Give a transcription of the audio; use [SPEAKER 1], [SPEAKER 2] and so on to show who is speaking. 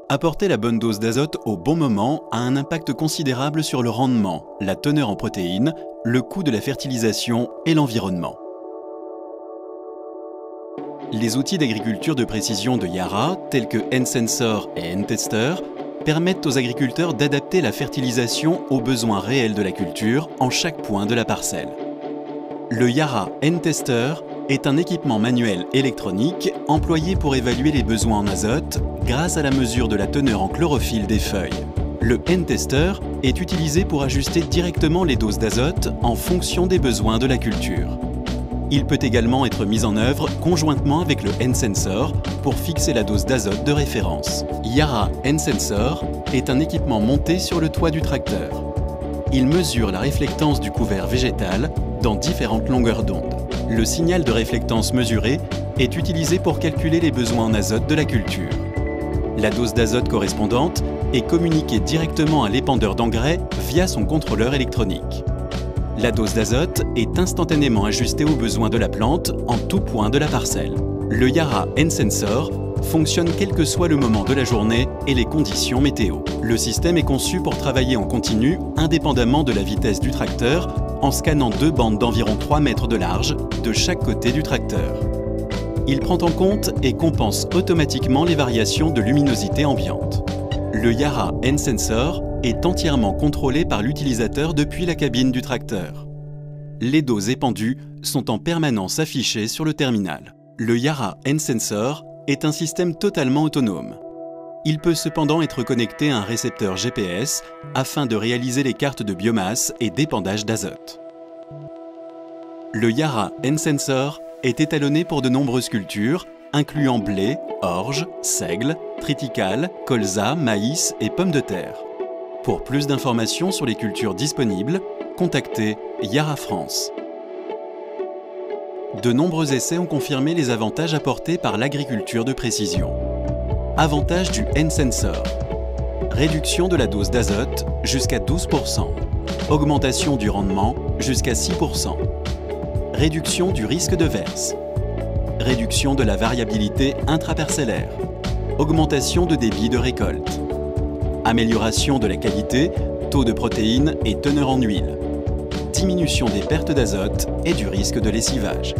[SPEAKER 1] Apporter la bonne dose d'azote au bon moment a un impact considérable sur le rendement, la teneur en protéines, le coût de la fertilisation et l'environnement. Les outils d'agriculture de précision de Yara, tels que N-Sensor et N-Tester, permettent aux agriculteurs d'adapter la fertilisation aux besoins réels de la culture en chaque point de la parcelle. Le Yara N-Tester est un équipement manuel électronique employé pour évaluer les besoins en azote grâce à la mesure de la teneur en chlorophylle des feuilles. Le N-Tester est utilisé pour ajuster directement les doses d'azote en fonction des besoins de la culture. Il peut également être mis en œuvre conjointement avec le N-Sensor pour fixer la dose d'azote de référence. Yara N-Sensor est un équipement monté sur le toit du tracteur. Il mesure la réflectance du couvert végétal dans différentes longueurs d'onde. Le signal de réflectance mesuré est utilisé pour calculer les besoins en azote de la culture. La dose d'azote correspondante est communiquée directement à l'épandeur d'engrais via son contrôleur électronique. La dose d'azote est instantanément ajustée aux besoins de la plante en tout point de la parcelle. Le Yara N-Sensor fonctionne quel que soit le moment de la journée et les conditions météo. Le système est conçu pour travailler en continu indépendamment de la vitesse du tracteur en scannant deux bandes d'environ 3 mètres de large de chaque côté du tracteur. Il prend en compte et compense automatiquement les variations de luminosité ambiante. Le Yara N-Sensor est entièrement contrôlé par l'utilisateur depuis la cabine du tracteur. Les doses épandues sont en permanence affichées sur le terminal. Le Yara N-Sensor est un système totalement autonome. Il peut cependant être connecté à un récepteur GPS afin de réaliser les cartes de biomasse et d'épandage d'azote. Le Yara N-Sensor est étalonné pour de nombreuses cultures, incluant blé, orge, seigle, triticale, colza, maïs et pommes de terre. Pour plus d'informations sur les cultures disponibles, contactez Yara France. De nombreux essais ont confirmé les avantages apportés par l'agriculture de précision. Avantage du N-Sensor. Réduction de la dose d'azote jusqu'à 12%. Augmentation du rendement jusqu'à 6%. Réduction du risque de verse. Réduction de la variabilité intraparcellaire. Augmentation de débit de récolte. Amélioration de la qualité, taux de protéines et teneur en huile. Diminution des pertes d'azote et du risque de lessivage.